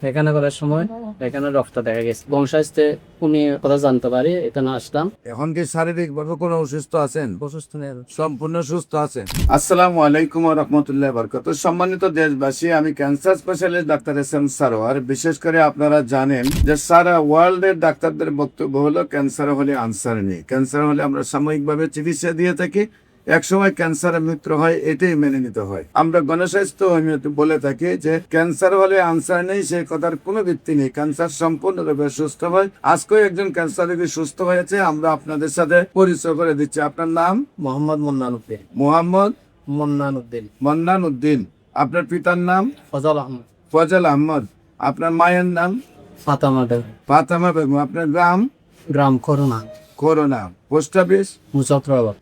পায়খানা করার সময় পায়খানার রক্ত দেখা গেছে। বংশাস্তে উনি কথা জানতে পারি, এখানে আসলাম। এখন কি শারীরিক ভাবে কোনো অসুস্থ আছেন? অসুস্থ নেই, সম্পূর্ণ সুস্থ আছেন। আসসালামু আলাইকুম ওয়া রাহমাতুল্লাহি ওয়া বারাকাতুহু। সম্মানিত দেশবাসী, আমি cancer specialist doctor SM. Sarwar. বিশেষ করে আপনারা জানেন যে সারা ওয়ার্ল্ডের ডাক্তারদের বক্তব্য হলো ক্যান্সার হলে আনসার নেই। ক্যান্সার হলে আমরা সাময়িকভাবে চিকিৎসা দিয়ে থাকি, একসময় ক্যান্সারের মৃত্যু হয়, এটাই মেনে নিতে হয়। আমরা গণস্বাস্থ্য বলে থাকি যে ক্যান্সার হলে আনসার নেই, সেই কথার কোনো ভিত্তি নেই। ক্যান্সার সম্পূর্ণরূপে সুস্থ হয়। আজকেও একজন ক্যান্সার রোগী সুস্থ হয়েছে, আমরা আপনাদের সাথে পরিচয় করে দিচ্ছি। আপনার নাম? মোহাম্মদ মন্নান উদ্দিন। মোহাম্মদ মন্নান উদ্দিন। মন্নান উদ্দিন। আপনার পিতার নাম? ফজল আহমদ। ফজল আহমদ। আপনার মায়ের নাম? ফাতেমা বেগম। ফাতেমা বেগম। আপনার গ্রাম? গ্রাম করোনা। করোনা। Post office? মুজফরাবাদ।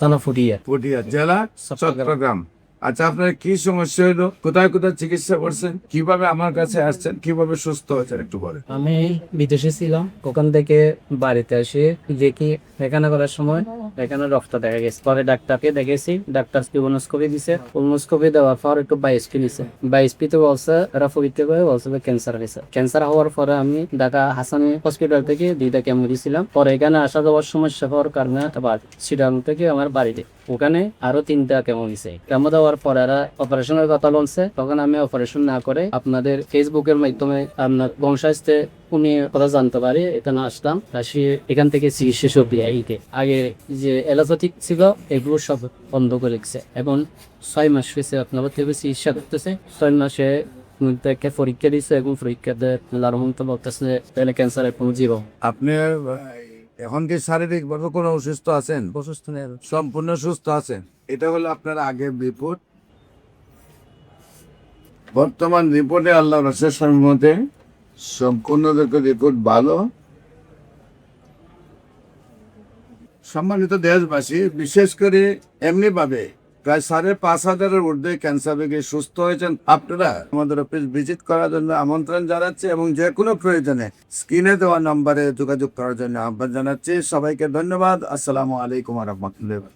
থানা ফুটিয়া। পুঠিয়া জেলা চট্টগ্রাম। আচ্ছা, আপনার কি সমস্যা হলো? কোথায় কোথায় চিকিৎসা করছেন? কিভাবে আমার কাছে আসছেন? কিভাবে সুস্থ হয়েছেন একটু বলেন। আমি বিদেশে ছিলাম, ওখান থেকে বাড়িতে আসি, দেখি পায়খানা করার সময় পায়খানার রক্ত দেখা গেছে। পরে ডাক্তারকে দেখেছি, ডাক্তার কোলোনোস্কোপি দিছে। কোলোনোস্কোপি দেওয়ার পর একটু বায়োপসি নিছে। বায়োপসিতে বলছে এরা পরীক্ষা করে বলছে ক্যান্সার হয়েছে। ক্যান্সার হওয়ার পরে আমি ঢাকা হাসানি হসপিটাল থেকে 2টা কেমো দিয়েছিলাম। পরে এখানে আসা যাওয়ার সমস্যা হওয়ার কারণে আবার চিটাগাং থেকে আমার বাড়িতে ওখানে আরো 3টা কেমো দিছে। কেমো দেওয়ার পরে এরা অপারেশনের কথা বলছে। তখন আমি অপারেশন না করে আপনাদের ফেসবুকের মাধ্যমে আপনার বংশাস্তে উনি কথা জানতে পারি, এখানে আসলাম। আসি এখান থেকে চিকিৎসা সব এইতে আগে যে অ্যালোপ্যাথিক ছিল এগুলো সব বন্ধ করে রেখেছে। এখন 6 মাস হয়েছে আপনার থেকে চিকিৎসা করতেছে। 6 মাসে একটা পরীক্ষা দিচ্ছে, এবং পরীক্ষাতে লারমন্ত বলতেছে তাহলে ক্যান্সারের কোনো জীবন। আপনি এখন কি শারীরিক ভাবে কোনো অসুস্থ আছেন? অসুস্থ নেই। সম্পূর্ণ সুস্থ আছেন। এটা হলো আপনার আগের রিপোর্ট। বর্তমান রিপোর্টে আল্লাহ রাসূলের মতে সম্পূর্ণ রিপোর্ট ভালো। সম্মানিত দেশবাসী, বিশেষ করে এমনি ভাবে প্রায় 5,500-এর ঊর্ধ্বে ক্যান্সার রোগী সুস্থ হয়েছেন। আপনারা আমাদের অফিস ভিজিট করার জন্য আমন্ত্রণ জানাচ্ছি, এবং যে কোনো প্রয়োজনে স্ক্রিনে দেওয়া নম্বরে যোগাযোগ করার জন্য আহ্বান জানাচ্ছি। সবাইকে ধন্যবাদ। আসসালামু আলাইকুম ওয়া রাহমাতুল্লাহি।